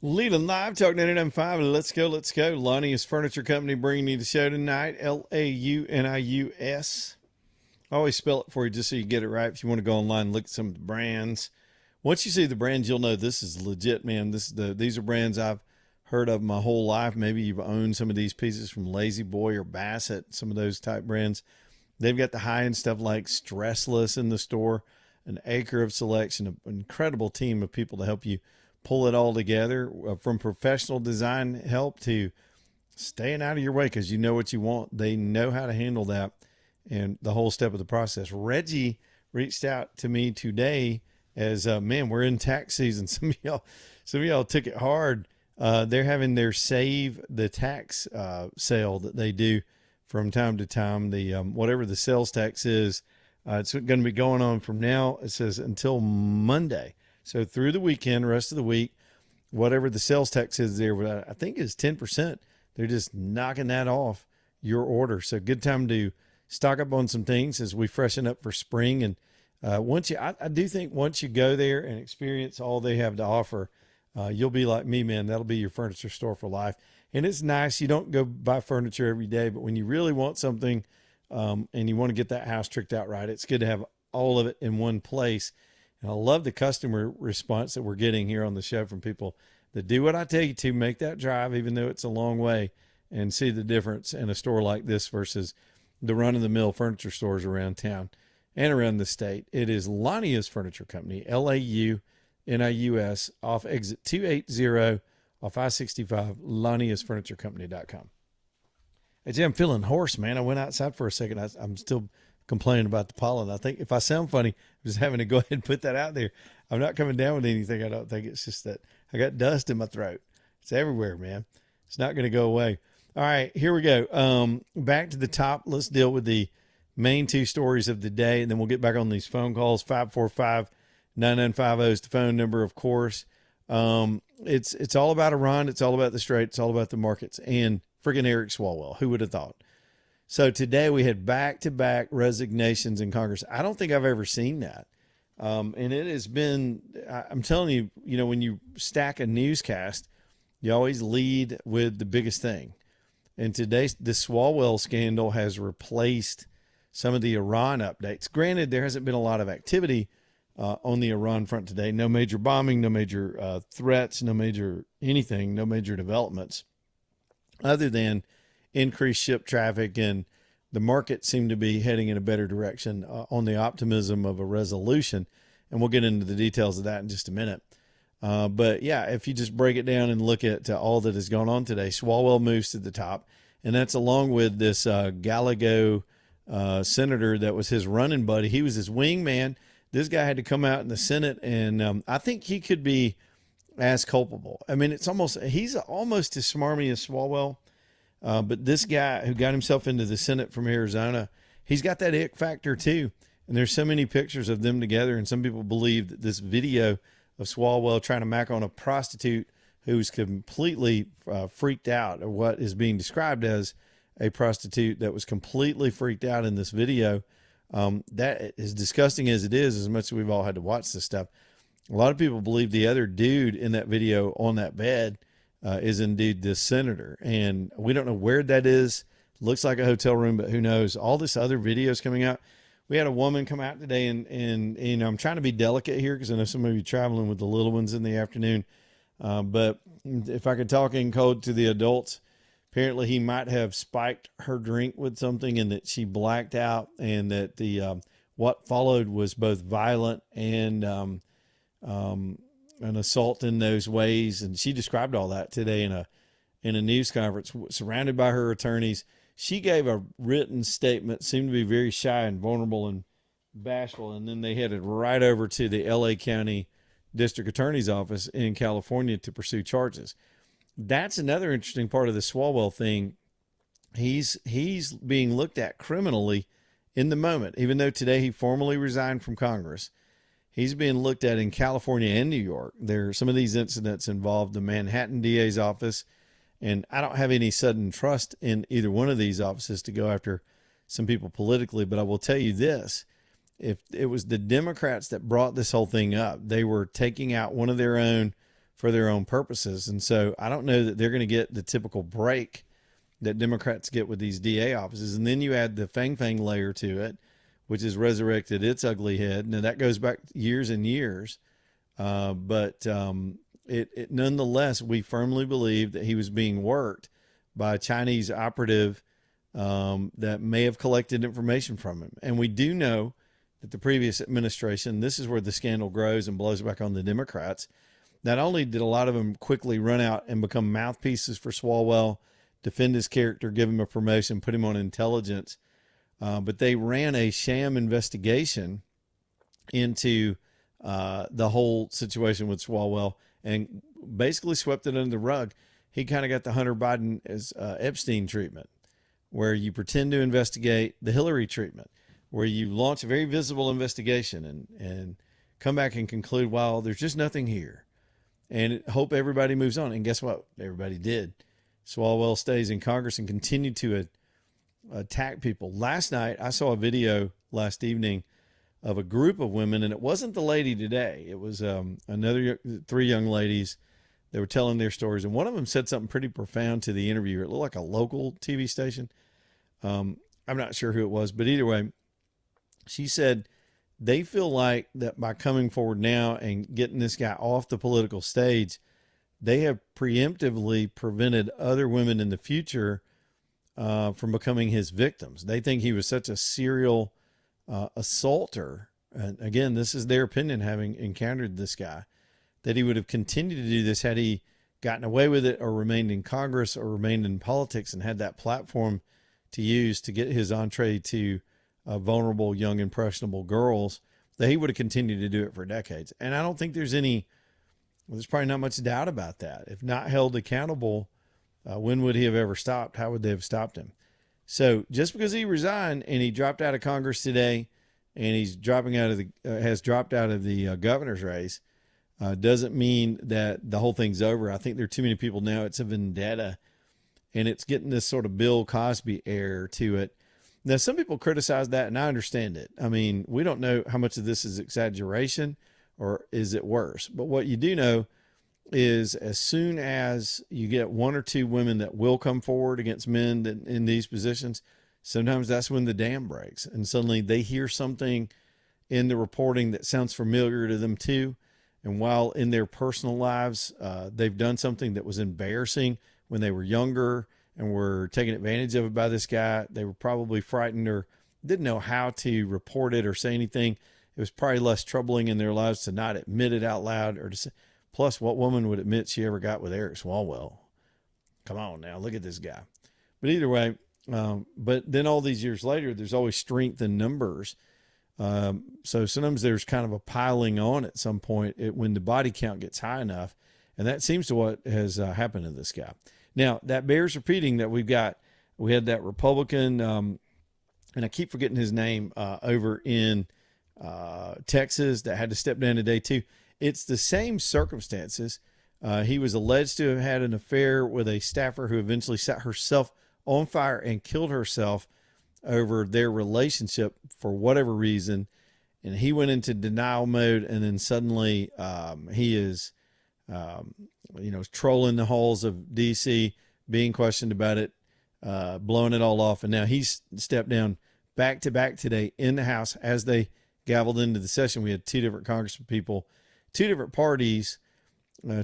Leland Live, Talk 99.5. Let's go, let's go. Lonnie's Furniture Company bringing you the show tonight. Launius. I always spell it for you just so you get it right. If you want to go online and look at some of the brands. Once you see the brands, you'll know this is legit, man. These are brands I've heard of my whole life. Maybe you've owned some of these pieces from Lazy Boy or Bassett, some of those type brands. They've got the high-end stuff like Stressless in the store, an acre of selection, an incredible team of people to help you pull it all together, from professional design help to staying out of your way because you know what you want. They know how to handle that and the whole step of the process. Reggie reached out to me today as, man, we're in tax season. Some of y'all took it hard. They're having their save the tax sale that they do from time to time. The whatever the sales tax is, it's going to be going on from now. It says until Monday. So through the weekend, rest of the week, whatever the sales tax is there, I think is 10%. They're just knocking that off your order. So good time to stock up on some things as we freshen up for spring. And I do think once you go there and experience all they have to offer, you'll be like me, man. That'll be your furniture store for life. And it's nice. You don't go buy furniture every day, but when you really want something and you want to get that house tricked out right, it's good to have all of it in one place. And I love the customer response that we're getting here on the show from people that do what I tell you to, make that drive, even though it's a long way, and see the difference in a store like this versus the run-of-the-mill furniture stores around town and around the state. It is Lania's Furniture Company, Launius, off exit 280 off I-65, LaniasFurnitureCompany.com. Hey, Jim, I'm feeling hoarse, man. I went outside for a second. I'm still complaining about the pollen. I think if I sound funny, I'm just having to go ahead and put that out there. I'm not coming down with anything. I don't think. It's just that I got dust in my throat. It's everywhere, man. It's not going to go away. All right, here we go. Back to the top. Let's deal with the main two stories of the day, and then we'll get back on these phone calls. 545-9950 is the phone number, of course. It's all about Iran. It's all about the Strait. It's all about the markets and friggin' Eric Swalwell. Who would have thought? So today we had back-to-back resignations in Congress. I don't think I've ever seen that. And it has been, I'm telling you, when you stack a newscast, you always lead with the biggest thing. And today, the Swalwell scandal has replaced some of the Iran updates. Granted, there hasn't been a lot of activity on the Iran front today. No major bombing, no major threats, no major anything, no major developments, other than increased ship traffic, and the market seemed to be heading in a better direction on the optimism of a resolution. And we'll get into the details of that in just a minute. But yeah, if you just break it down and look at all that has gone on today, Swalwell moves to the top, and that's along with this Gallego senator that was his running buddy. He was his wingman. This guy had to come out in the Senate, and I think he could be as culpable. I mean, he's almost as smarmy as Swalwell. But this guy who got himself into the Senate from Arizona, he's got that ick factor too. And there's so many pictures of them together. And some people believe that this video of Swalwell trying to mac on a prostitute who's completely freaked out, or what is being described as a prostitute that was completely freaked out in this video. That is disgusting as it is, as much as we've all had to watch this stuff. A lot of people believe the other dude in that video on that bed is indeed this senator. And we don't know where that is. Looks like a hotel room, but who knows? All this other videos coming out. We had a woman come out today, and I'm trying to be delicate here because I know some of you traveling with the little ones in the afternoon. But if I could talk in code to the adults, apparently he might have spiked her drink with something and that she blacked out, and that the what followed was both violent and an assault in those ways. And she described all that today in a news conference, surrounded by her attorneys. She gave a written statement, seemed to be very shy and vulnerable and bashful. And then they headed right over to the LA County District Attorney's Office in California to pursue charges. That's another interesting part of the Swalwell thing. He's being looked at criminally in the moment, even though today he formally resigned from Congress. He's being looked at in California and New York. There are some of these incidents involved the Manhattan DA's office, and I don't have any sudden trust in either one of these offices to go after some people politically, but I will tell you this. If it was the Democrats that brought this whole thing up, they were taking out one of their own for their own purposes. And so I don't know that they're going to get the typical break that Democrats get with these DA offices. And then you add the Fang layer to it, which has resurrected its ugly head. Now that goes back years and years. But nonetheless, we firmly believe that he was being worked by a Chinese operative that may have collected information from him. And we do know that the previous administration, this is where the scandal grows and blows back on the Democrats. Not only did a lot of them quickly run out and become mouthpieces for Swalwell, defend his character, give him a promotion, put him on intelligence, but they ran a sham investigation into the whole situation with Swalwell and basically swept it under the rug. He kind of got the Hunter Biden as Epstein treatment, where you pretend to investigate, the Hillary treatment, where you launch a very visible investigation and come back and conclude, well, there's just nothing here, and hope everybody moves on. And guess what? Everybody did. Swalwell stays in Congress and continued to attack people. Last night, I saw a video last evening of a group of women, and it wasn't the lady today. It was another 3 young ladies. They were telling their stories, and one of them said something pretty profound to the interviewer. It looked like a local TV station. I'm not sure who it was, but either way, she said they feel like that by coming forward now and getting this guy off the political stage, they have preemptively prevented other women in the future from becoming his victims. They think he was such a serial assaulter. And again, this is their opinion, having encountered this guy, that he would have continued to do this had he gotten away with it or remained in Congress or remained in politics and had that platform to use to get his entree to vulnerable, young, impressionable girls, that he would have continued to do it for decades. And I don't think there's probably not much doubt about that. If not held accountable, when would he have ever stopped? How would they have stopped him? So just because he resigned and he dropped out of Congress today and he's has dropped out of the governor's race, doesn't mean that the whole thing's over. I think there are too many people now. It's a vendetta, and it's getting this sort of Bill Cosby air to it. Now, some people criticize that, and I understand it. I mean, we don't know how much of this is exaggeration or is it worse. But what you do know is as soon as you get 1 or 2 women that will come forward against men in these positions, sometimes that's when the dam breaks, and suddenly they hear something in the reporting that sounds familiar to them too. And while in their personal lives, they've done something that was embarrassing when they were younger and were taken advantage of by this guy, they were probably frightened or didn't know how to report it or say anything. It was probably less troubling in their lives to not admit it out loud or to say. Plus, what woman would admit she ever got with Eric Swalwell? Come on now, look at this guy. But either way, but then all these years later, there's always strength in numbers. So sometimes there's kind of a piling on at some point when the body count gets high enough. And that seems to what has happened to this guy. Now, that bears repeating that we had that Republican, and I keep forgetting his name, over in Texas that had to step down today too. It's the same circumstances. He was alleged to have had an affair with a staffer who eventually set herself on fire and killed herself over their relationship for whatever reason. And he went into denial mode. And then suddenly he is, trolling the halls of DC, being questioned about it, blowing it all off. And now he's stepped down back to back today in the House as they gavelled into the session. We had 2 different congressmen people, 2 different parties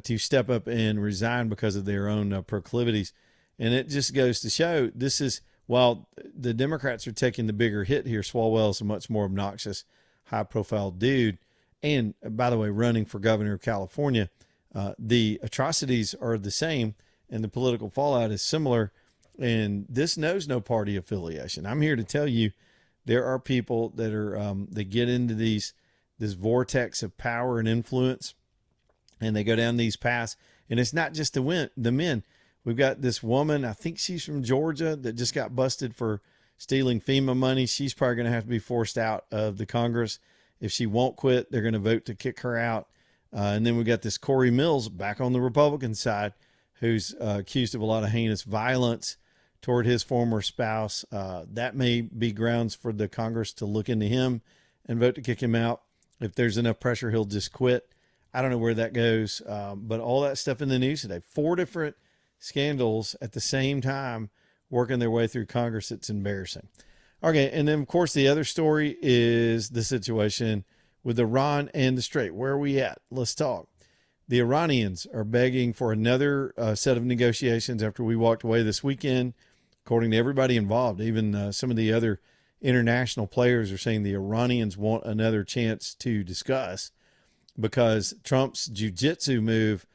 to step up and resign because of their own proclivities. And it just goes to show while the Democrats are taking the bigger hit here, Swalwell is a much more obnoxious, high-profile dude. And, by the way, running for governor of California, the atrocities are the same, and the political fallout is similar. And this knows no party affiliation. I'm here to tell you there are people that are they get into this vortex of power and influence, and they go down these paths. And it's not just the men. We've got this woman, I think she's from Georgia, that just got busted for stealing FEMA money. She's probably going to have to be forced out of the Congress. If she won't quit, they're going to vote to kick her out. And then we got this Corey Mills back on the Republican side, who's accused of a lot of heinous violence toward his former spouse. That may be grounds for the Congress to look into him and vote to kick him out. If there's enough pressure, he'll just quit. I don't know where that goes, but all that stuff in the news today. 4 different scandals at the same time working their way through Congress. It's embarrassing. Okay, and then, of course, the other story is the situation with Iran and the Strait. Where are we at? Let's talk. The Iranians are begging for another set of negotiations after we walked away this weekend, according to everybody involved. Even some of the other international players are saying the Iranians want another chance to discuss because Trump's jujitsu move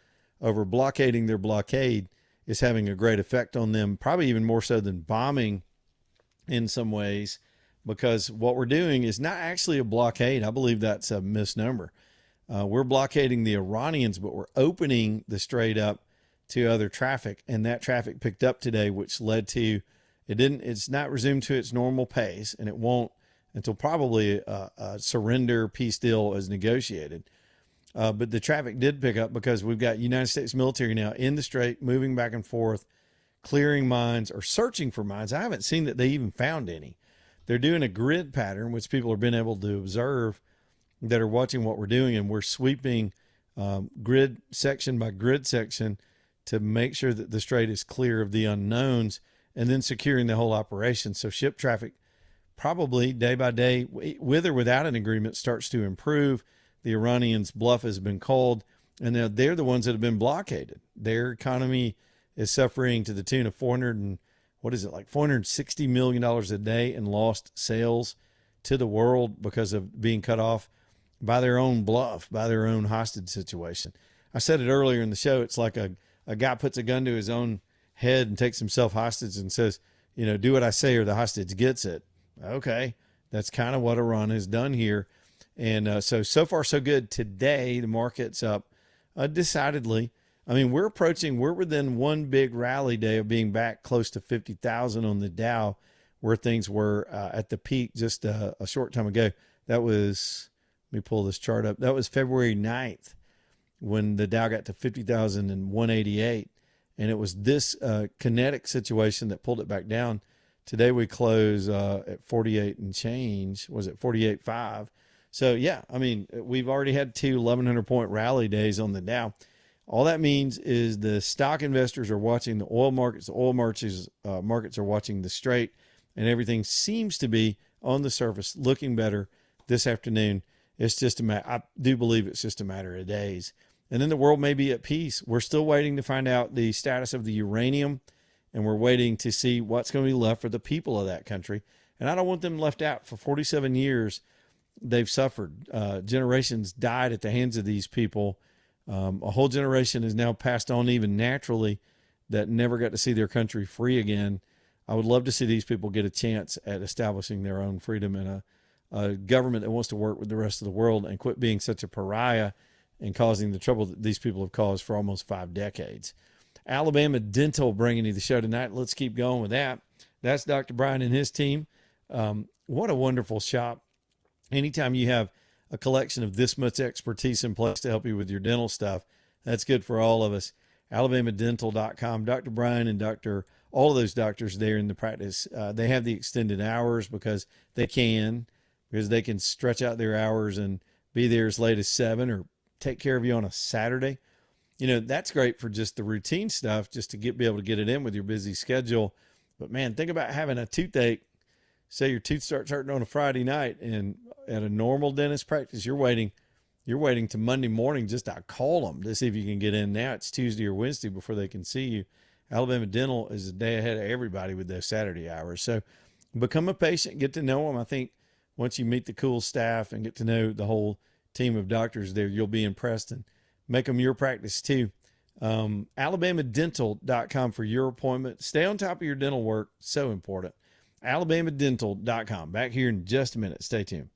over blockading their blockade is having a great effect on them, probably even more so than bombing in some ways, because what we're doing is not actually a blockade. I believe that's a misnomer. We're blockading the Iranians, but we're opening the strait up to other traffic, and that traffic picked up today, which led to it's not resumed to its normal pace, and it won't until probably a surrender peace deal is negotiated. But the traffic did pick up because we've got United States military now in the strait, moving back and forth, clearing mines or searching for mines. I haven't seen that they even found any. They're doing a grid pattern, which people have been able to observe that are watching what we're doing, and we're sweeping grid section by grid section to make sure that the strait is clear of the unknowns, and then securing the whole operation. So ship traffic probably day by day, with or without an agreement, starts to improve. The Iranians' bluff has been called, and now they're the ones that have been blockaded. Their economy is suffering to the tune of $460 million a day in lost sales to the world because of being cut off by their own bluff, by their own hostage situation. I said it earlier in the show. It's like a guy puts a gun to his own head and takes himself hostage and says, do what I say or the hostage gets it. Okay. That's kind of what Iran has done here. And so far, so good. Today, the market's up decidedly. I mean, we're within one big rally day of being back close to 50,000 on the Dow, where things were at the peak just a short time ago. That was, let me pull this chart up. That was February 9th when the Dow got to 50,188. And it was this kinetic situation that pulled it back down. Today we close at 48 and change. Was it 48.5? So, yeah, I mean, we've already had 2 1,100-point rally days on the Dow. All that means is the stock investors are watching the oil markets. The oil markets are watching the strait, and everything seems to be on the surface looking better this afternoon. It's just I do believe it's just a matter of days. And then the world may be at peace. We're still waiting to find out the status of the uranium, and we're waiting to see what's going to be left for the people of that country. And I don't want them left out. For 47 years, they've suffered. Generations died at the hands of these people. A whole generation is now passed on even naturally that never got to see their country free again. I would love to see these people get a chance at establishing their own freedom in a government that wants to work with the rest of the world and quit being such a pariah and causing the trouble that these people have caused for almost 5 decades. Alabama Dental bringing you the show tonight. Let's keep going with that. That's Dr. Brian and his team. What a wonderful shop. Anytime you have a collection of this much expertise in place to help you with your dental stuff, that's good for all of us. AlabamaDental.com. Dr. Brian and all of those doctors there in the practice, they have the extended hours because they can stretch out their hours and be there as late as 7 or take care of you on a Saturday. That's great for just the routine stuff, just to be able to get it in with your busy schedule. But man, think about having a toothache. Say your tooth starts hurting on a Friday night, and at a normal dentist practice, you're waiting to Monday morning just to call them to see if you can get in. Now it's Tuesday or Wednesday before they can see you. Alabama Dental is a day ahead of everybody with those Saturday hours. So become a patient, get to know them. I think once you meet the cool staff and get to know the whole team of doctors there, you'll be impressed and make them your practice too. AlabamaDental.com for your appointment. Stay on top of your dental work. So important. AlabamaDental.com. Back here in just a minute. Stay tuned.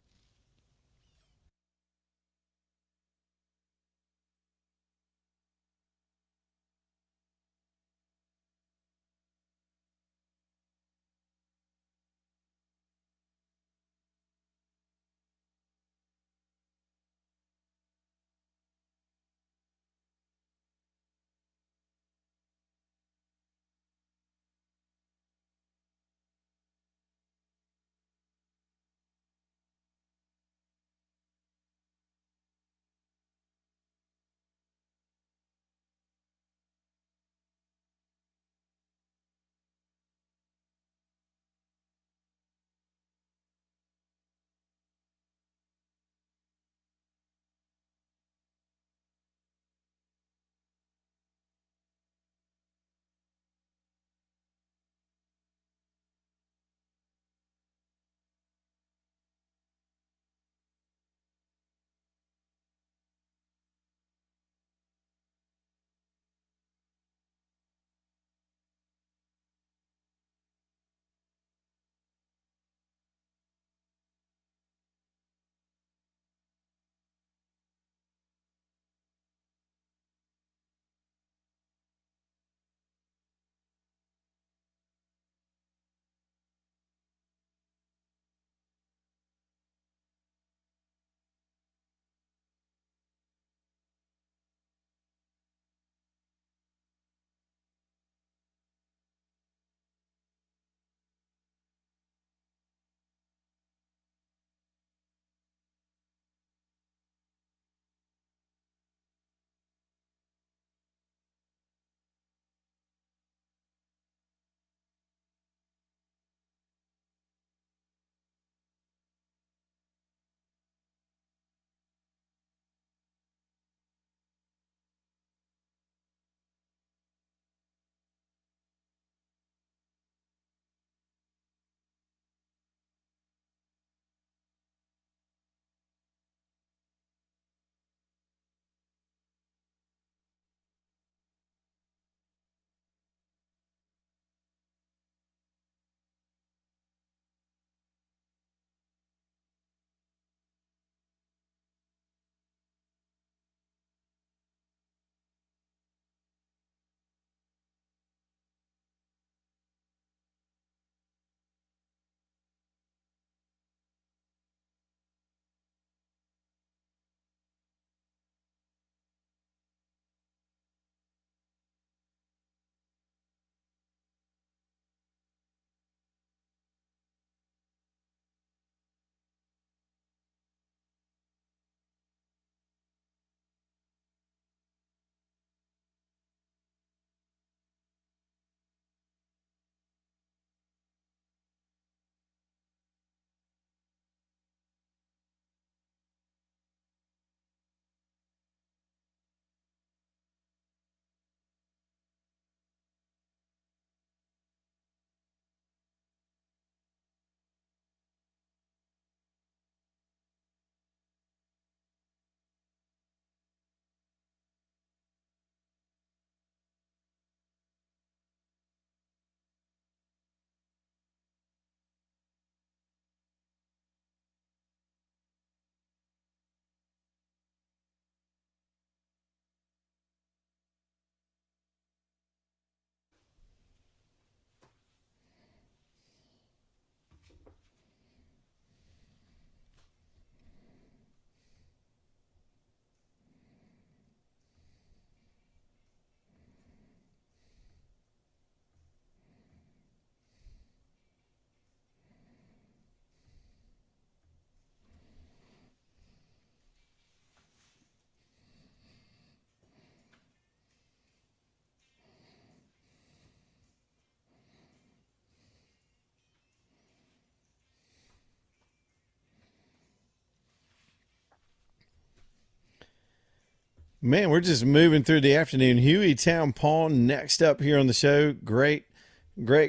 Man, we're just moving through the afternoon. Hueytown Pawn next up here on the show. Great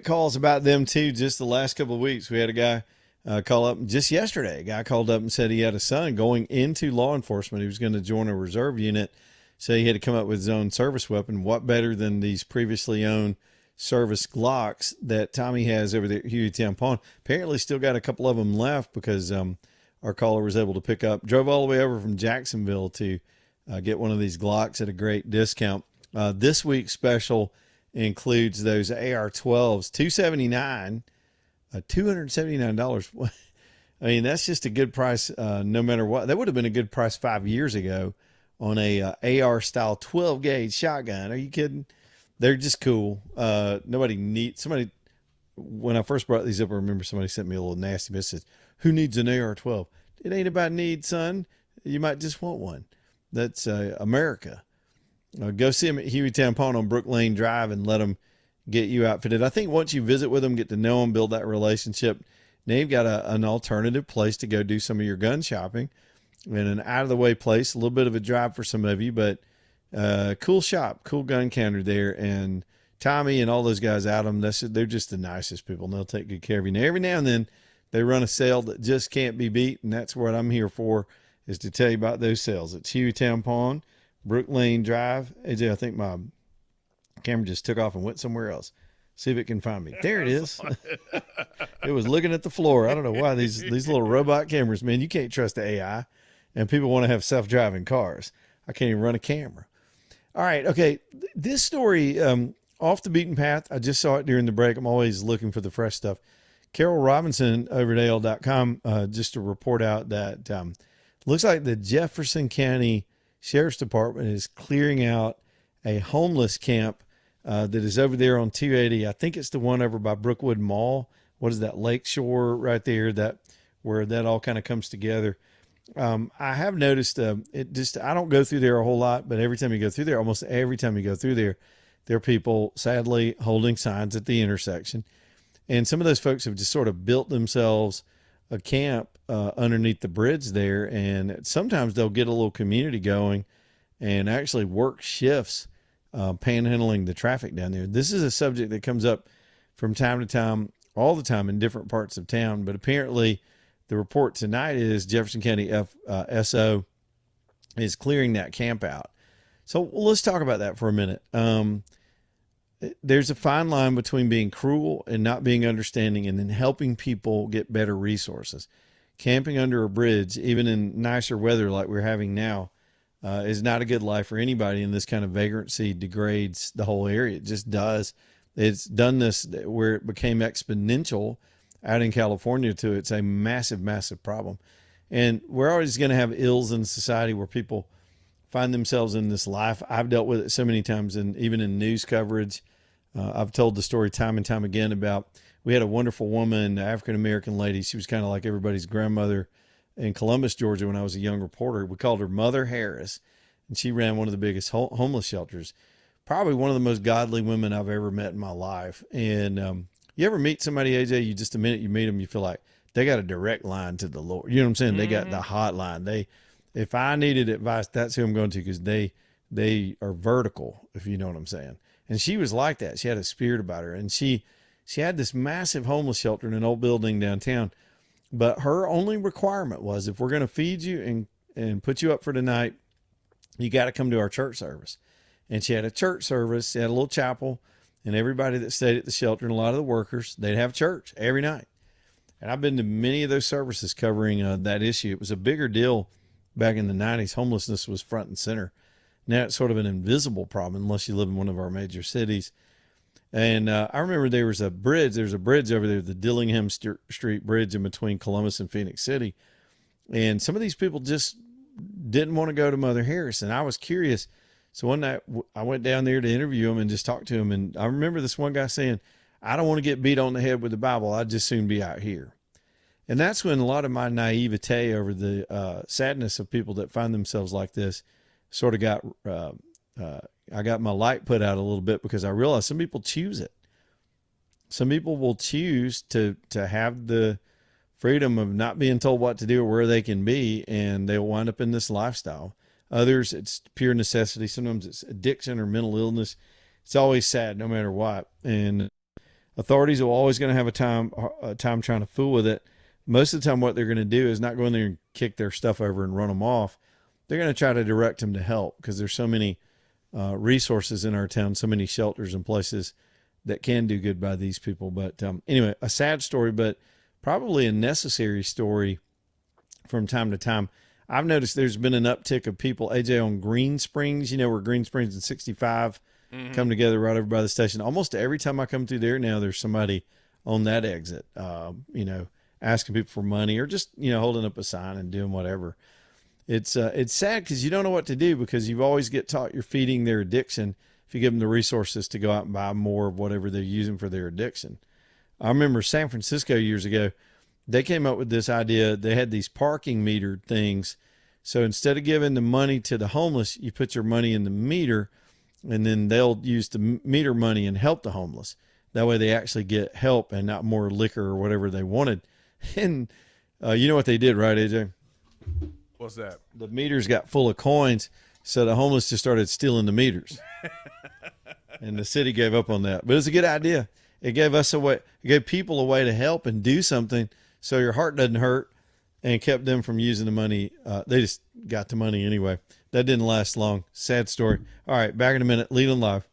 calls about them too. Just the last couple of weeks, we had a guy call up just yesterday. A guy called up and said he had a son going into law enforcement. He was going to join a reserve unit, so he had to come up with his own service weapon. What better than these previously owned service Glocks that Tommy has over there at Hueytown Pawn? Apparently, still got a couple of them left because our caller was able to pick up. Drove all the way over from Jacksonville to get one of these Glocks at a great discount. This week's special includes those AR-12s, $279, $279. I mean, that's just a good price no matter what. That would have been a good price 5 years ago on a AR-style 12-gauge shotgun. Are you kidding? They're just cool. Somebody, when I first brought these up, I remember somebody sent me a little nasty message. Who needs an AR-12? It ain't about need, son. You might just want one. That's America. Go see them at Hueytown Pawn on Brook Lane Drive and let them get you outfitted. I think once you visit with them, get to know them, build that relationship, now you've got an alternative place to go do some of your gun shopping, and an out-of-the-way place, a little bit of a drive for some of you, but cool shop, cool gun counter there. And Tommy and all those guys out of them, they're just the nicest people, and they'll take good care of you. Now, every now and then, they run a sale that just can't be beat, and that's what I'm here for, is to tell you about those sales. It's Hueytown Pawn, Brook Lane Drive. AJ, I think my camera just took off and went somewhere else. See if it can find me. There it is. It was looking at the floor. I don't know why these little robot cameras, man, you can't trust the AI, and people want to have self-driving cars. I can't even run a camera. All right. Okay. This story, off the beaten path. I just saw it during the break. I'm always looking for the fresh stuff. Carol Robinson over at AL.com, just to report out that, looks like the Jefferson County Sheriff's Department is clearing out a homeless camp that is over there on 280. I think it's the one over by Brookwood Mall. What is that, Lakeshore right there, where that all kind of comes together. I have noticed I don't go through there a whole lot, but every time you go through there, almost every time you go through there are people sadly holding signs at the intersection. And some of those folks have just sort of built themselves a camp underneath the bridge there, and sometimes they'll get a little community going and actually work shifts panhandling the traffic down there. This is a subject that comes up from time to time, all the time in different parts of town, but apparently the report tonight is Jefferson County SO is clearing that camp out. So let's talk about that for a minute. There's a fine line between being cruel and not being understanding, and then helping people get better resources. Camping under a bridge, even in nicer weather like we're having now, is not a good life for anybody. And this kind of vagrancy degrades the whole area. It just does. It's done this where it became exponential out in California too. It's a massive, massive problem. And we're always going to have ills in society where people find themselves in this life. I've dealt with it so many times, and even in news coverage. I've told the story time and time again about, we had a wonderful woman, African-American lady. She was kind of like everybody's grandmother in Columbus, Georgia, when I was a young reporter. We called her Mother Harris, and she ran one of the biggest homeless shelters. Probably one of the most godly women I've ever met in my life. And you ever meet somebody, AJ, you just the minute you meet them, you feel like they got a direct line to the Lord. You know what I'm saying? Mm-hmm. They got the hotline. If I needed advice, that's who I'm going to, because they are vertical, if you know what I'm saying. And she was like that. She had a spirit about her. And she had this massive homeless shelter in an old building downtown. But her only requirement was, if we're going to feed you and put you up for the night, you got to come to our church service. And she had a church service. She had a little chapel. And everybody that stayed at the shelter, and a lot of the workers, they'd have church every night. And I've been to many of those services covering that issue. It was a bigger deal back in the 90s. Homelessness was front and center. Now it's sort of an invisible problem unless you live in one of our major cities. And I remember there's a bridge over there, the Dillingham Street Bridge in between Columbus and Phoenix City. And some of these people just didn't want to go to Mother Harris. And I was curious. So one night I went down there to interview him and just talk to him. And I remember this one guy saying, I don't want to get beat on the head with the Bible. I'd just soon be out here. And that's when a lot of my naivete over the sadness of people that find themselves like this sort of got, I got my light put out a little bit, because I realized some people choose it. Some people will choose to have the freedom of not being told what to do or where they can be, and they'll wind up in this lifestyle. Others, it's pure necessity. Sometimes it's addiction or mental illness. It's always sad, no matter what. And authorities are always going to have a time trying to fool with it. Most of the time, what they're going to do is not go in there and kick their stuff over and run them off. They're going to try to direct them to help, because there's so many resources in our town, so many shelters and places that can do good by these people. But anyway, a sad story, but probably a necessary story from time to time. I've noticed there's been an uptick of people, AJ, on Green Springs, where Green Springs and 65 come together right over by the station. Almost every time I come through there now, there's somebody on that exit, asking people for money, or just, holding up a sign and doing whatever. It's sad because you don't know what to do, because you always get taught you're feeding their addiction if you give them the resources to go out and buy more of whatever they're using for their addiction. I remember San Francisco years ago, they came up with this idea. They had these parking meter things. So instead of giving the money to the homeless, you put your money in the meter, and then they'll use the meter money and help the homeless. That way they actually get help and not more liquor or whatever they wanted. And you know what they did, right, AJ? What's that? The meters got full of coins, so the homeless just started stealing the meters. And the city gave up on that. But it was a good idea. It gave us a way, it gave people a way to help and do something so your heart doesn't hurt, and kept them from using the money. They just got the money anyway. That didn't last long. Sad story. All right, back in a minute. Leland Live.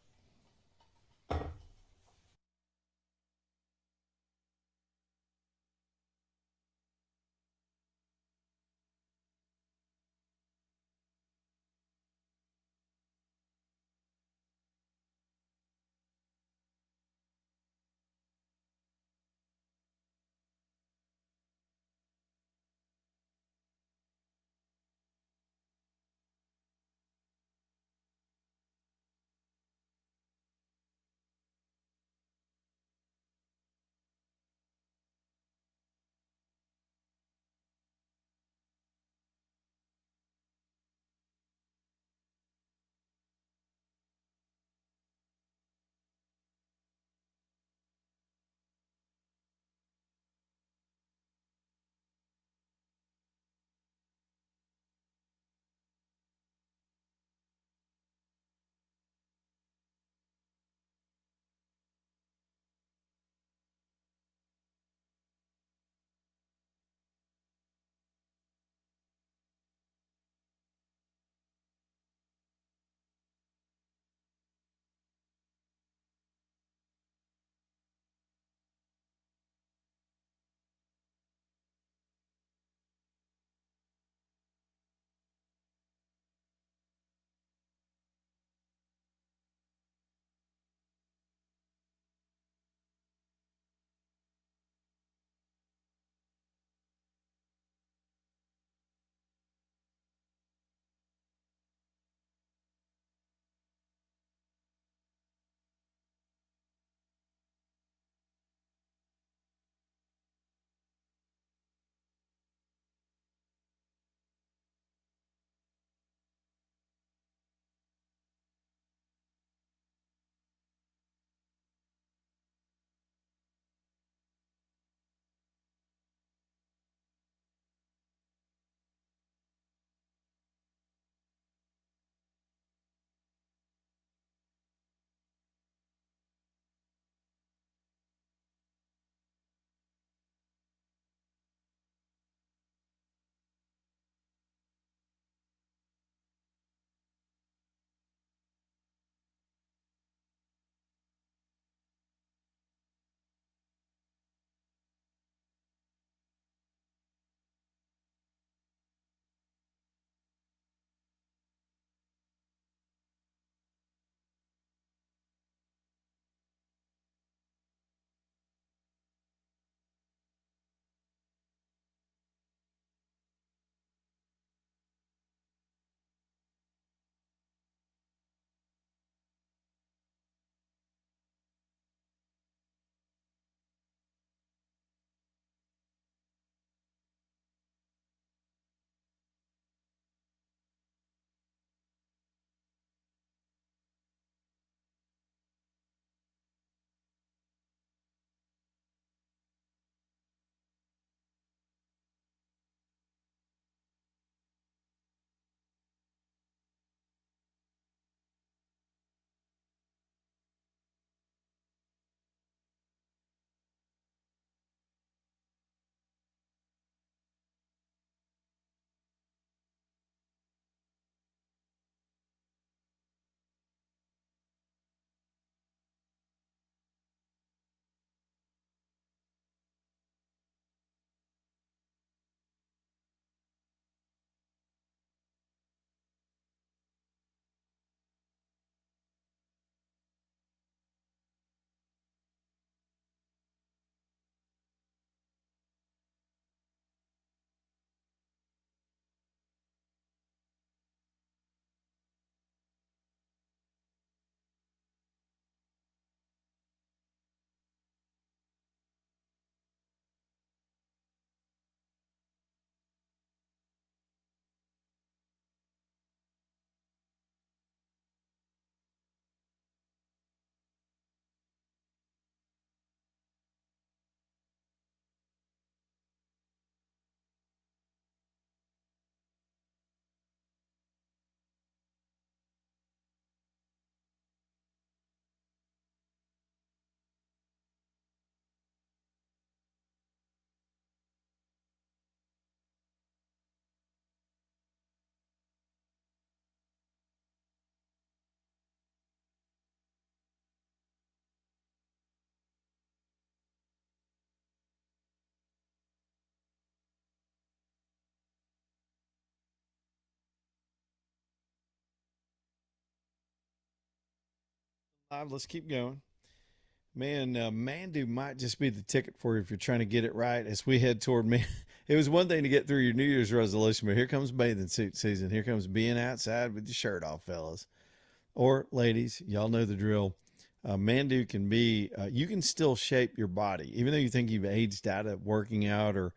Let's keep going. Man, Mandu might just be the ticket for you if you're trying to get it right as we head toward me. It was one thing to get through your New Year's resolution, but here comes bathing suit season. Here comes being outside with your shirt off, fellas. Or ladies, y'all know the drill. Mandu can be, you can still shape your body. Even though you think you've aged out of working out, or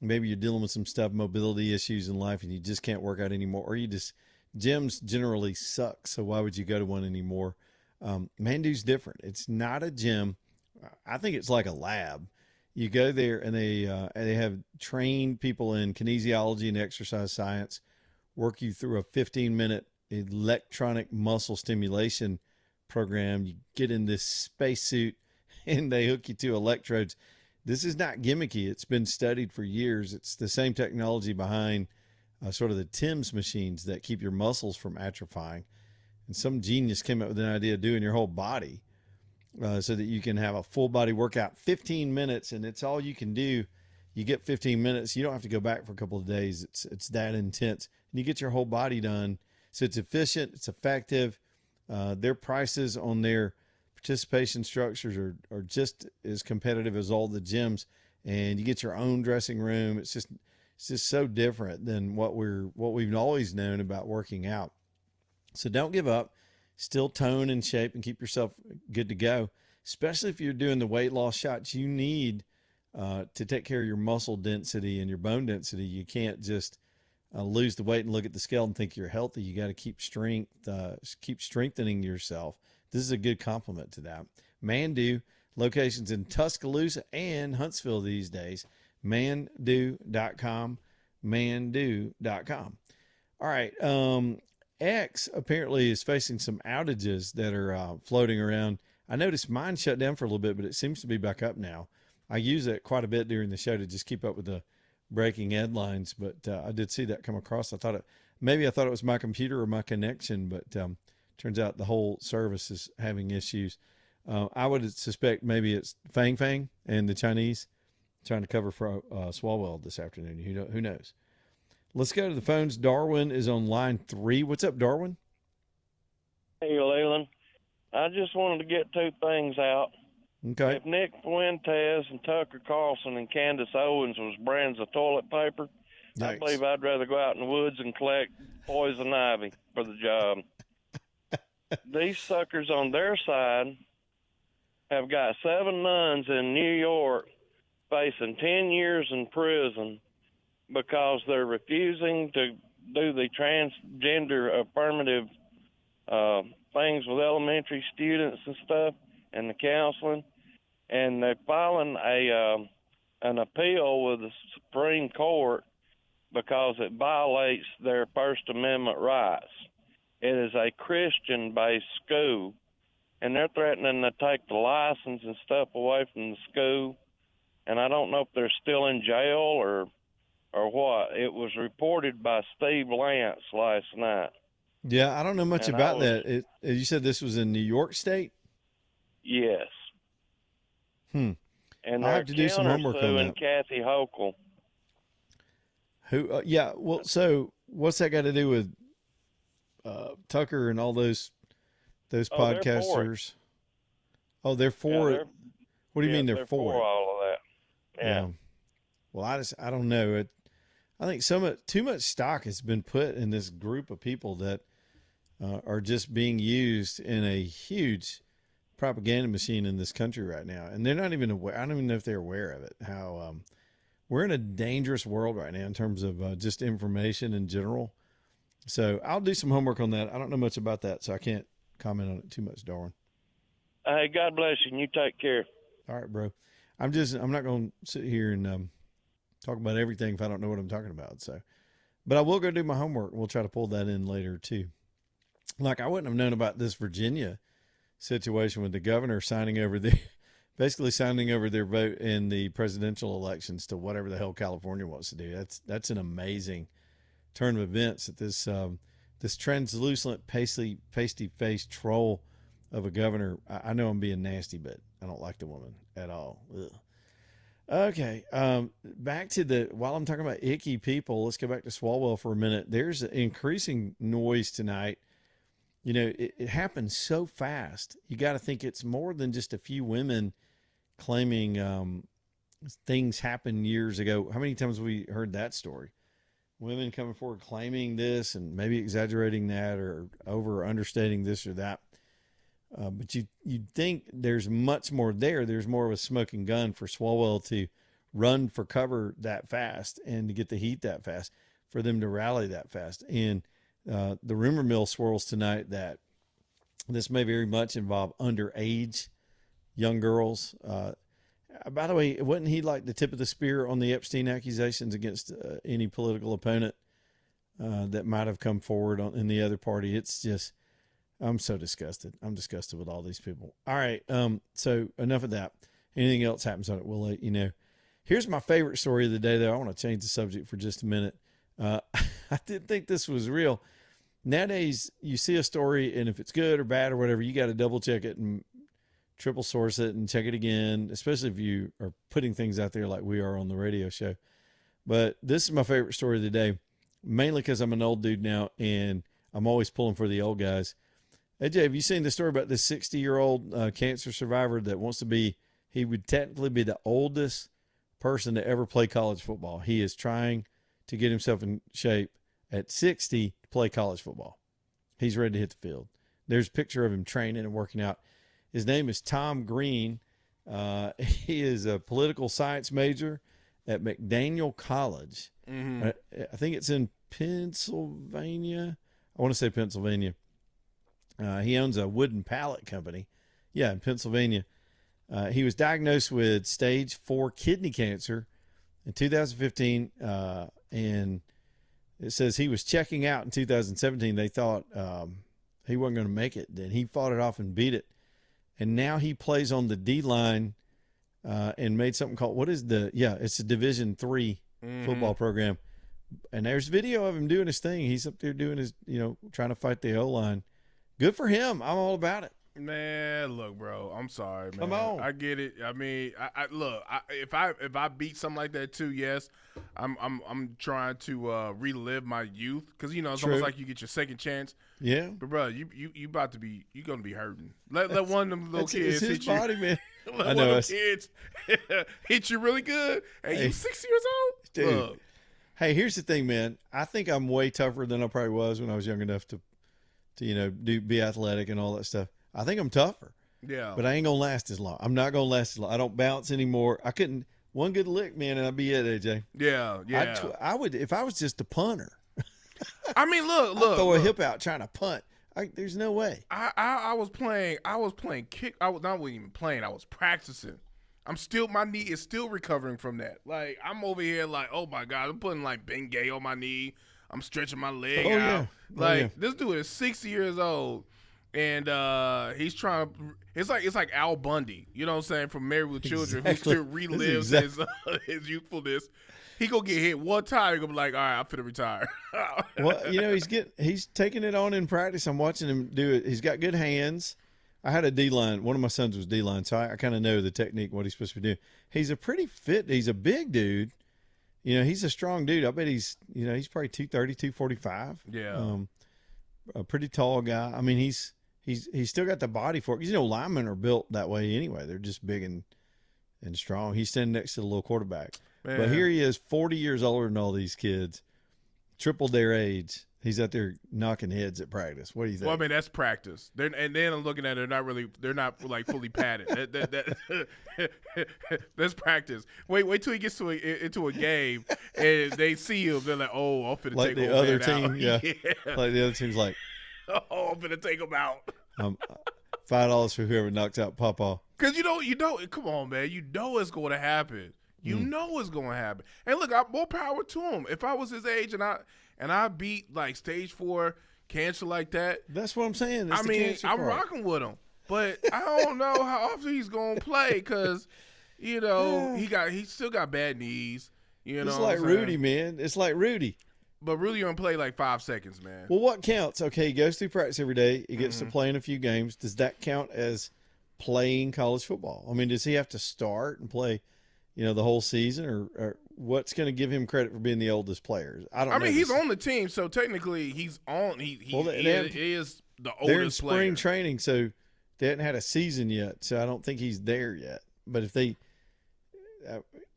maybe you're dealing with some stuff, mobility issues in life, and you just can't work out anymore, or you just, gyms generally suck. So why would you go to one anymore? Mandu's different. It's not a gym. I think it's like a lab. You go there and they have trained people in kinesiology and exercise science, work you through a 15-minute electronic muscle stimulation program. You get in this spacesuit and they hook you to electrodes. This is not gimmicky. It's been studied for years. It's the same technology behind sort of the TIMS machines that keep your muscles from atrophying. And some genius came up with an idea of doing your whole body so that you can have a full body workout, 15 minutes, and it's all you can do. You get 15 minutes. You don't have to go back for a couple of days. It's that intense. And you get your whole body done. So it's efficient. It's effective. Their prices on their participation structures are just as competitive as all the gyms. And you get your own dressing room. It's just so different than what we've always known about working out. So don't give up. Still tone and shape and keep yourself good to go. Especially if you're doing the weight loss shots, you need to take care of your muscle density and your bone density. You can't just lose the weight and look at the scale and think you're healthy. You got to keep strengthening yourself. This is a good complement to that. Mandu, locations in Tuscaloosa and Huntsville these days. Mandu.com. Mandu.com. All right. X apparently is facing some outages that are floating around. I noticed mine shut down for a little bit, but it seems to be back up now. I use it quite a bit during the show to just keep up with the breaking headlines, but I did see that come across. I thought it was my computer or my connection, but turns out the whole service is having issues. I would suspect maybe it's Fang Fang and the Chinese trying to cover for Swalwell this afternoon. Who knows? Let's go to the phones. Darwin is on line 3. What's up, Darwin? Hey, Leland. I just wanted to get two things out. Okay. If Nick Fuentes and Tucker Carlson and Candace Owens was brands of toilet paper, Yikes. I believe I'd rather go out in the woods and collect poison ivy for the job. These suckers on their side have got 7 nuns in New York facing 10 years in prison because they're refusing to do the transgender affirmative things with elementary students and stuff and the counseling. And they're filing an appeal with the Supreme Court because it violates their First Amendment rights. It is a Christian-based school, and they're threatening to take the license and stuff away from the school. And I don't know if they're still in jail or what. It was reported by Steve Lance last night. Yeah, I don't know much about that. You said this was in New York State? Yes. And I'll have to do some homework on that. Kathy Hochul. Who? Yeah. Well, so what's that got to do with Tucker and all those podcasters? They're for it. What do you mean they're for it? All of that. Yeah. Well, I don't know. I think too much stock has been put in this group of people that are just being used in a huge propaganda machine in this country right now, and they're not even aware. I don't even know if they're aware of it. How we're in a dangerous world right now in terms of just information in general. So I'll do some homework on that. I don't know much about that, so I can't comment on it too much, Darwin. Hey, God bless you, and you take care. All right, bro. I'm not going to sit here and talk about everything if I don't know what I'm talking about. So, but I will go do my homework. We'll try to pull that in later too. Like I wouldn't have known about this Virginia situation with the governor basically signing over their vote in the presidential elections to whatever the hell California wants to do. That's an amazing turn of events that this translucent, pasty-faced troll of a governor. I know I'm being nasty, but I don't like the woman at all. Ugh. Okay. Back to while I'm talking about icky people, let's go back to Swalwell for a minute. There's increasing noise tonight you know, it happens so fast. You got to think it's more than just a few women claiming things happened years ago. How many times have we heard that story? Women coming forward claiming this and maybe exaggerating that or over or understating this or that. But you'd think there's much more there. There's more of a smoking gun for Swalwell to run for cover that fast and to get the heat that fast, for them to rally that fast. And the rumor mill swirls tonight that this may very much involve underage young girls. By the way, wasn't he like the tip of the spear on the Epstein accusations against any political opponent that might have come forward in the other party? It's just, I'm so disgusted. I'm disgusted with all these people. All right. So enough of that. Anything else happens on it, we'll let you know. Here's my favorite story of the day, though. I want to change the subject for just a minute. I didn't think this was real. Nowadays, you see a story, and if it's good or bad or whatever, you got to double check it and triple source it and check it again, especially if you are putting things out there like we are on the radio show. But this is my favorite story of the day, mainly because I'm an old dude now, and I'm always pulling for the old guys. Hey, Jay, have you seen the story about this 60-year-old cancer survivor that wants to be, he would technically be the oldest person to ever play college football. He is trying to get himself in shape at 60 to play college football. He's ready to hit the field. There's a picture of him training and working out. His name is Tom Green. He is a political science major at McDaniel College. Mm-hmm. I think it's in Pennsylvania. I want to say Pennsylvania. He owns a wooden pallet company. Yeah, in Pennsylvania. He was diagnosed with stage 4 kidney cancer in 2015, and it says he was checking out in 2017. They thought he wasn't going to make it. Then he fought it off and beat it, and now he plays on the D-line and made something called, it's a Division III football program, and there's video of him doing his thing. He's up there doing his, trying to fight the O-line. Good for him. I'm all about it. Man, look, bro. I'm sorry, man. Come on. I get it. I mean, I look. If I beat something like that too, yes, I'm trying to relive my youth, because it's True. almost like you get your second chance. Yeah. But bro, you gonna be hurting. Let one of them little kids his hit body, you. man. Let I know. one of them kids hit you really good, and you 6 years old, dude. Look. Hey, here's the thing, man. I think I'm way tougher than I probably was when I was young enough to be athletic and all that stuff. I think I'm tougher. Yeah. But I ain't going to last as long. I'm not going to last as long. I don't bounce anymore. I couldn't, one good lick, man, and I'd be it, AJ. Yeah. I would, if I was just a punter. I mean, look. I'd throw a hip out trying to punt. There's no way. I was playing kick. I wasn't even playing. I was practicing. My knee is still recovering from that. Like, I'm over here like, oh my God, I'm putting like Bengay on my knee. I'm stretching my leg out. Yeah. This dude is 60 years old. And he's trying to. It's like Al Bundy, you know what I'm saying, from Married with Children, who still relives his youthfulness. He gonna get hit one time, he gonna be like, all right, I'm finna retire. Well, he's taking it on in practice. I'm watching him do it. He's got good hands. I had a D-line. One of my sons was D-line, so I kind of know the technique, what he's supposed to be doing. He's a pretty fit. He's a big dude. He's a strong dude. I bet he's probably 230, 245. Yeah. A pretty tall guy. I mean, he's still got the body for it. Because, linemen are built that way anyway. They're just big and strong. He's standing next to the little quarterback. Man. But here he is, 40 years older than all these kids, tripled their age. He's out there knocking heads at practice. What do you think? Well, I mean, that's practice. And then I'm looking at it, they're not like fully padded. That's practice. Wait till he gets into a game and they see him. They're like, oh, I'm finna like take the other team. Out. Yeah. Like the other team's like, oh, I'm finna take him out. $5 for whoever knocks out Pawpaw. Because come on, man. You know it's going to happen. You know it's going to happen. And look, more power to him. If I was his age and I beat like stage 4 cancer like that. That's what I'm saying. That's I'm rocking with him. But I don't know how often he's going to play because, he still got bad knees. It's like Rudy, man. It's like Rudy. But Rudy only play like 5 seconds, man. Well, what counts? Okay, he goes through practice every day. He gets to play in a few games. Does that count as playing college football? I mean, does he have to start and play, the whole season, or what's going to give him credit for being the oldest player? I don't know. He's on the team, so technically he's on. He is the they're in oldest spring player. training, so they hadn't had a season yet. So I don't think he's there yet. But if they,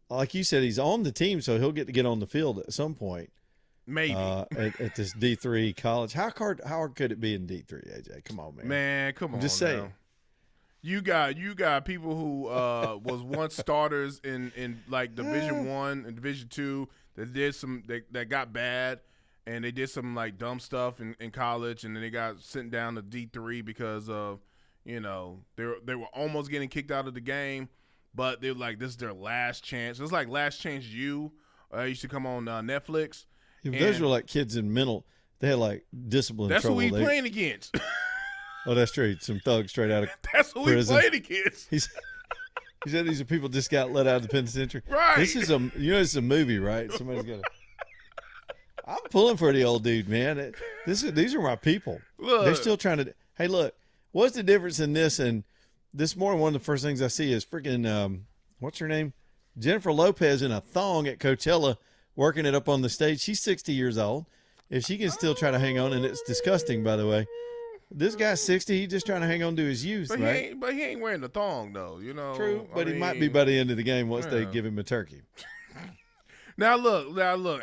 like you said, he's on the team, so he'll get to get on the field at some point. Maybe at this D3 college. How hard could it be in D3, AJ? Come on, man. Man, come on. Just saying. Now. You got people who was once starters in like Division I and Division II that did some that got bad, and they did some like dumb stuff in college, and then they got sent down to D3 because of they were almost getting kicked out of the game, but they were like, this is their last chance. It's like Last Chance U. Used to come on Netflix. Yeah, those were like kids in mental. They had like discipline That's trouble. who he's playing against. Oh, that's true. Some thugs straight out of That's who prison. he played against. He said these are people just got let out of the penitentiary. Right. This is it's a movie, right? Somebody's got to. I'm pulling for the old dude, man. These are my people. Look. They're still trying to. Hey, look, what's the difference in this and this morning? One of the first things I see is freaking what's her name, Jennifer Lopez in a thong at Coachella, working it up on the stage. She's 60 years old. If she can still try to hang on, and it's disgusting, by the way. This guy's 60. He's just trying to hang on to his youth, But right? he ain't wearing the thong though, True, but I he might be mean, by the end of the game once they yeah. give him a turkey. Now look.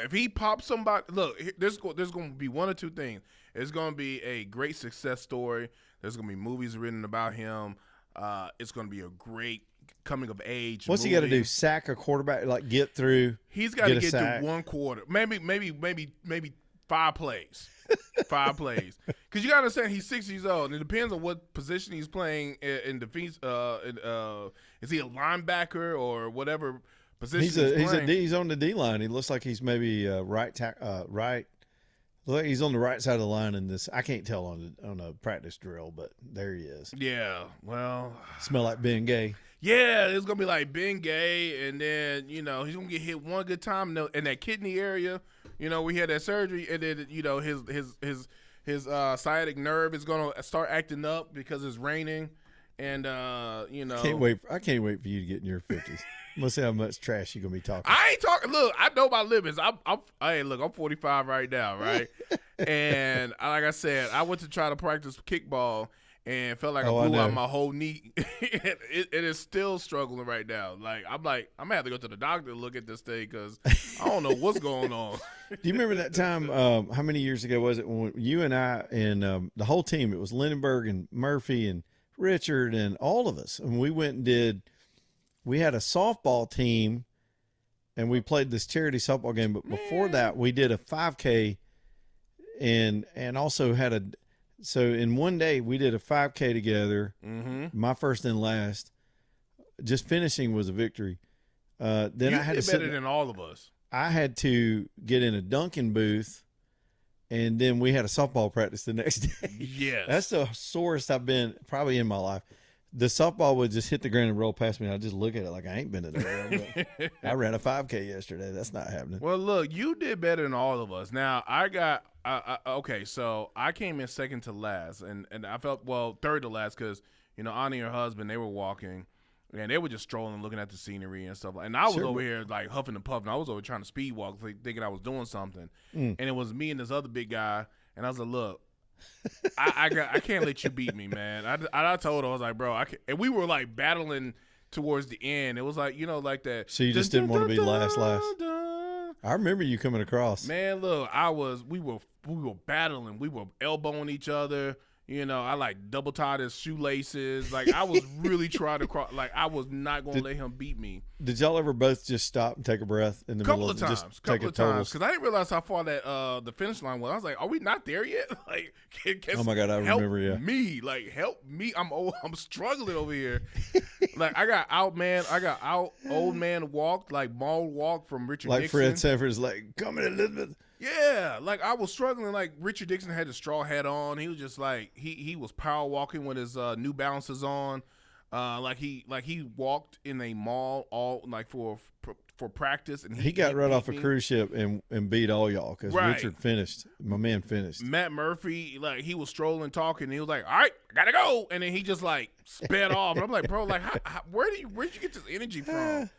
If he pops somebody, look, there's going to be one or two things. It's going to be a great success story. There's going to be movies written about him. It's going to be a great coming of age. What's movie. he got to do? Sack a quarterback? Like get through? He's got to get sack? through one quarter, maybe 5 plays. 5 plays, because you got to understand he's 6 years old, and it depends on what position he's playing in defense. Is he a linebacker or whatever position he's playing? He's on the D line. He looks like he's maybe right. Look, he's on the right side of the line in this. I can't tell on a practice drill, but there he is. Yeah, well, Smell like Ben Gay. yeah, it's gonna be like Ben Gay, and then he's gonna get hit one good time in that kidney area. We had that surgery, and then his sciatic nerve is gonna start acting up because it's raining, and I can't wait for you to get in your 50s. Let's see how much trash you're gonna be talking. I ain't talking. Look, I know my limits. I'm 45 right now, right? And like I said, I went to try to practice kickball and felt like I blew out my whole knee. It is still struggling right now. I'm gonna have to go to the doctor to look at this thing because I don't know what's going on. Do you remember that time? How many years ago was it when you and I and the whole team? It was Lindenberg and Murphy and Richard and all of us, and we went and did. We had a softball team, and we played this charity softball game. But before that, we did a 5K, and also had so in one day we did a 5K together. Mm-hmm. My first and last. Just finishing was a victory. Then I had to to better than all of us. I had to get in a Dunkin' booth, and then we had a softball practice the next day. Yes. That's the sorest I've been probably in my life. The softball would just hit the ground and roll past me, and I'd just look at it like I ain't been to that. I ran a 5K yesterday. That's not happening. Well, look, you did better than all of us. Now, okay, so I came in second to last, and I felt, third to last because, Ani and her husband, they were walking, and they were just strolling, looking at the scenery and stuff. And I was over here, like, huffing and puffing. I was over trying to speed walk, thinking I was doing something. And it was me and this other big guy, and I was like, look, I can't let you beat me, man. I told her, I was like, bro, I can't. And we were, like, battling towards the end. It was like, like that. So you just didn't want to be last. I remember you coming across. Man, look, we were battling. We were elbowing each other. I like double tied his shoelaces. Like I was really trying to cross. Like I was not going to let him beat me. Did y'all ever both just stop and take a breath in the middle of times? Just couple of times, because I didn't realize how far that the finish line was. I was like, "Are we not there yet?" Like, oh my god, I remember. Yeah, me, like help me. I'm struggling over here. Like I got out. Old man walked like mall walk from Richard. Like Dixon. Fred Sanford's like, "Come in, Elizabeth." Yeah, like I was struggling. Like Richard Dixon had the straw hat on. He was just like he was power walking with his New Balances on. Like he walked in a mall all like for practice, and he got right off a cruise ship and beat all y'all because Richard finished. My man finished. Matt Murphy, like he was strolling, talking. And he was like, "All right, I gotta go," and then he just like sped off. And I'm like, "Bro, like where'd you get this energy from?"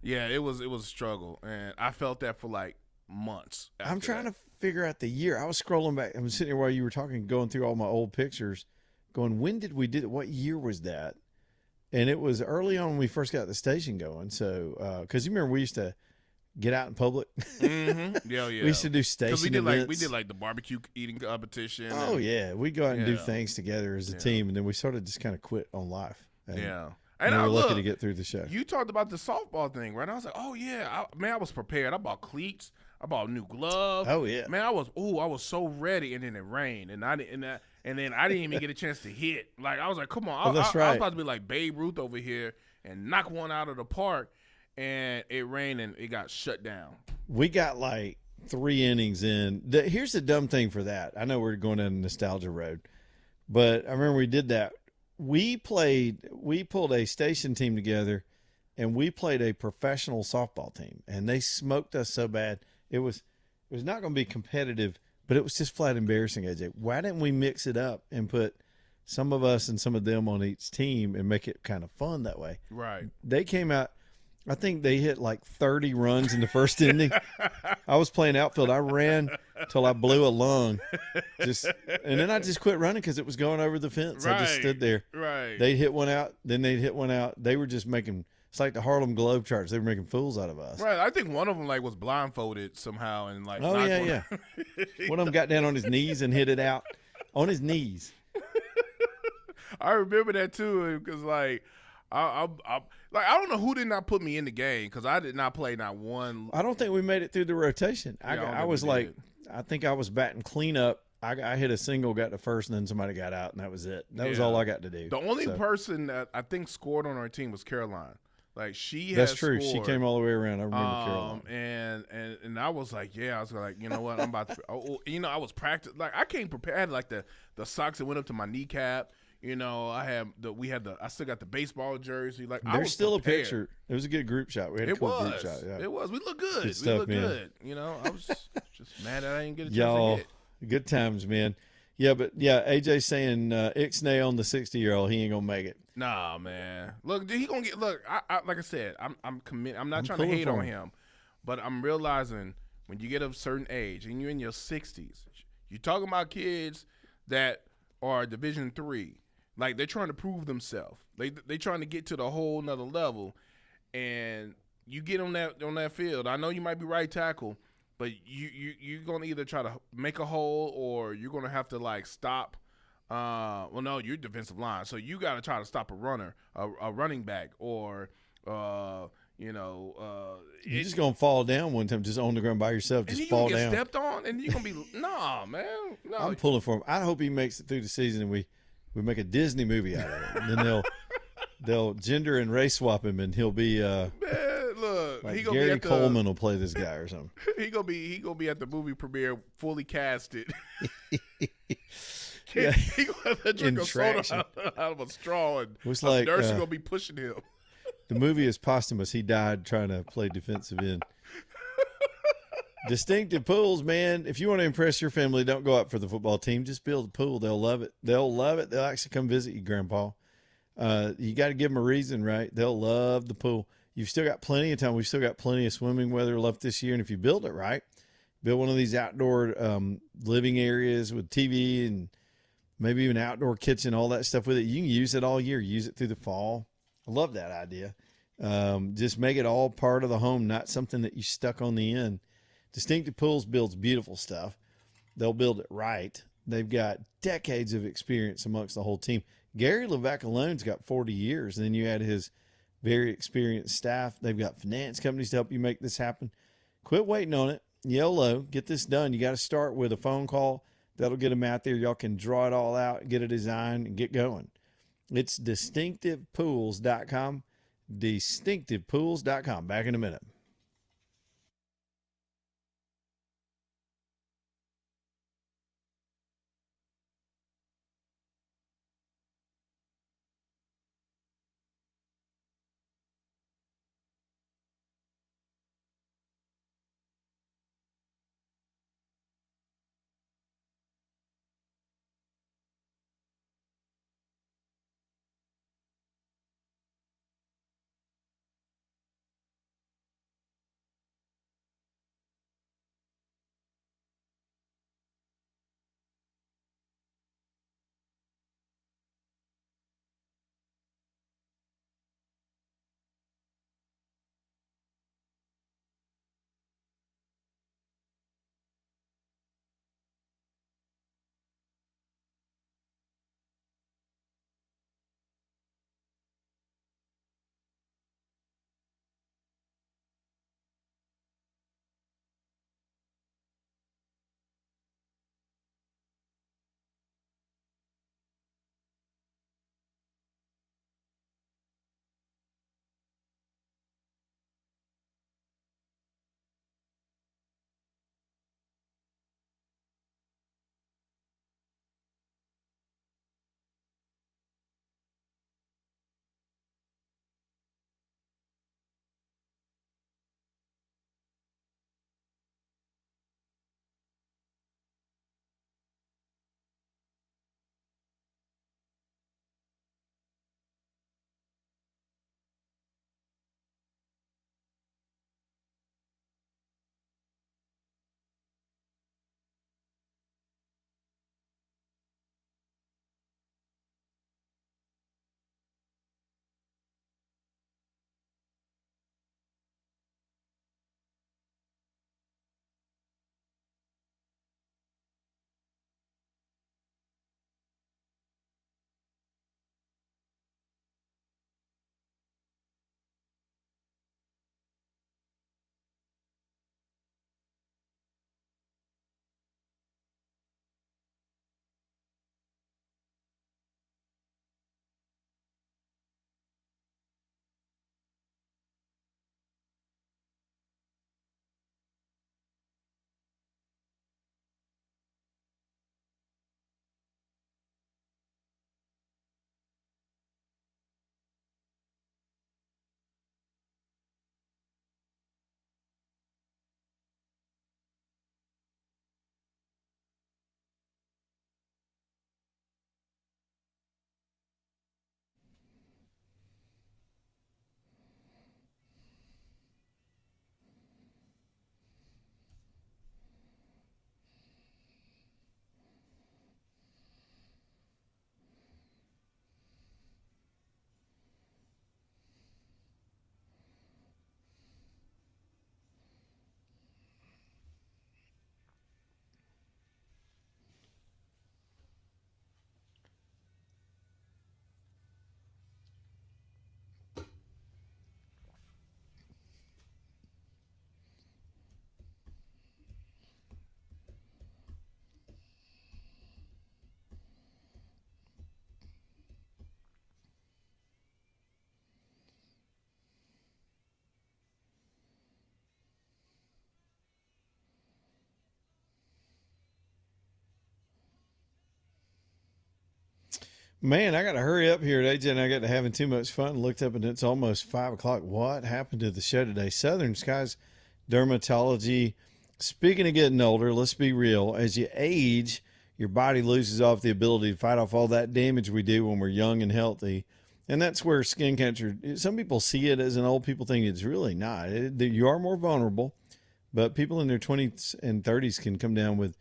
Yeah, it was a struggle, and I felt that for like months. I'm trying to figure out the year. I was scrolling back. I'm sitting here while you were talking, going through all my old pictures, going, when did we do it? What year was that? And it was early on when we first got the station going. So, because you remember we used to get out in public. Mm-hmm. Yeah. We used to do station events. We did like the barbecue eating competition. Oh yeah, we'd go out and do things together as a team, and then we sort of just kind of quit on life. And, and we were lucky to get through the show. You talked about the softball thing, right? I was like, oh yeah, I was prepared. I bought cleats. I bought a new glove. Oh yeah, man, I was so ready, and then it rained, and then I didn't even get a chance to hit. Like I was like, come on, that's I was about to be like Babe Ruth over here and knock one out of the park, and it rained and it got shut down. We got like 3 innings in. Here's the dumb thing for that. I know we're going down nostalgia road, but I remember we did that. We pulled a station team together, and we played a professional softball team, and they smoked us so bad. It was not going to be competitive, but it was just flat embarrassing, AJ. Why didn't we mix it up and put some of us and some of them on each team and make it kind of fun that way? Right. They came out, I think they hit like 30 runs in the first inning. I was playing outfield. I ran till I blew a lung. And then I just quit running because it was going over the fence. Right. I just stood there. Right. They'd hit one out, then they'd hit one out. They were just making – it's like the Harlem Globetrotters. They were making fools out of us. Right. I think one of them like was blindfolded somehow and like. Oh yeah. One of them got down on his knees and hit it out on his knees. I remember that too because like I don't know who did not put me in the game because I did not play not one. I don't think we made it through the rotation. I was like, I think I was batting cleanup. I hit a single, got to first, and then somebody got out, and that was it. That was all I got to do. The only person that I think scored on our team was Caroline. Like That's true. She came all the way around. I remember Caroline. And I was like, I was like, you know what, I'm about to. I was practicing. Like I came prepared. I had like the socks that went up to my kneecap. I still got the baseball jersey. Like there's still prepared. A picture. It was a good group shot. We had a cool group shot. Yeah. It was. We look good. Good stuff, man. Good. I was just mad that I didn't get a chance Y'all, to get. Good times, man. Yeah, but AJ's saying Ixnay on the 60-year-old, he ain't gonna make it. Nah, man. Look, he gonna get. Look, I like I said, I'm committed. I'm not trying to hate on him, but I'm realizing when you get a certain age and you're in your 60s, you're talking about kids that are Division III. Like they're trying to prove themselves. They trying to get to the whole nother level, and you get on that field. I know you might be right tackle, but you're gonna either try to make a hole or you're gonna have to like stop. Well, no, you're defensive line, so you got to try to stop a runner, a running back, or you're just gonna fall down one time, just on the ground by yourself, just fall down. And you get stepped on, and you're gonna be nah, man. No. I'm pulling for him. I hope he makes it through the season, and we make a Disney movie out of it. And then they'll gender and race swap him, and he'll be man, look, like he gonna Gary be at Coleman will play this guy or something. He gonna be at the movie premiere fully casted. Yeah. He gonna have to drink a soda out of a straw, and it's like, nurse is gonna be pushing him. The movie is posthumous. He died trying to play defensive end. Distinctive pools, man. If you want to impress your family, don't go out for the football team. Just build a pool. They'll love it. They'll love it. They'll actually come visit you, Grandpa. You got to give them a reason, right? They'll love the pool. You've still got plenty of time. We've still got plenty of swimming weather left this year. And if you build it right, build one of these outdoor living areas with TV and maybe even outdoor kitchen, all that stuff with it. You can use it all year. Use it through the fall. I love that idea. Just make it all part of the home, not something that you stuck on the end. Distinctive Pools builds beautiful stuff. They'll build it right. They've got decades of experience amongst the whole team. Gary Levac alone's got 40 years. And then you add his very experienced staff. They've got finance companies to help you make this happen. Quit waiting on it. YOLO. Get this done. You got to start with a phone call. That'll get them out there. Y'all can draw it all out, get a design, and get going. It's distinctivepools.com. Distinctivepools.com. Back in a minute. Man, I got to hurry up here at AJ, and I got to having too much fun. Looked up, and it's almost 5 o'clock. What happened to the show today? Southern Skies Dermatology. Speaking of getting older, let's be real. As you age, your body loses off the ability to fight off all that damage we do when we're young and healthy. And that's where skin cancer, some people see it as an old people thing. It's really not. You are more vulnerable, but people in their 20s and 30s can come down with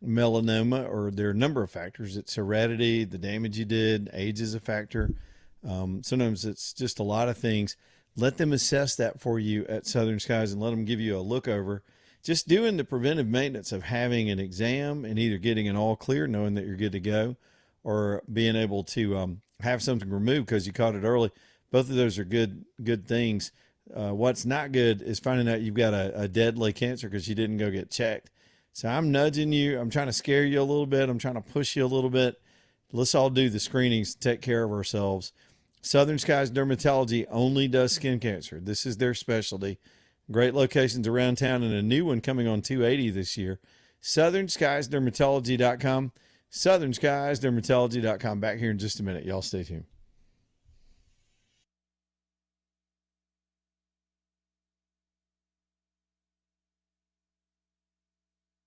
melanoma, or there are a number of factors. It's heredity, the damage you did, age is a factor. Sometimes it's just a lot of things. Let them assess that for you at Southern Skies and let them give you a look over. Just doing the preventive maintenance of having an exam and either getting an all clear, knowing that you're good to go, or being able to have something removed because you caught it early. Both of those are good things. What's not good is finding out you've got a deadly cancer because you didn't go get checked. So I'm nudging you. I'm trying to scare you a little bit. I'm trying to push you a little bit. Let's all do the screenings to take care of ourselves. Southern Skies Dermatology only does skin cancer. This is their specialty. Great locations around town and a new one coming on 280 this year. SouthernSkiesDermatology.com. SouthernSkiesDermatology.com. Back here in just a minute. Y'all stay tuned.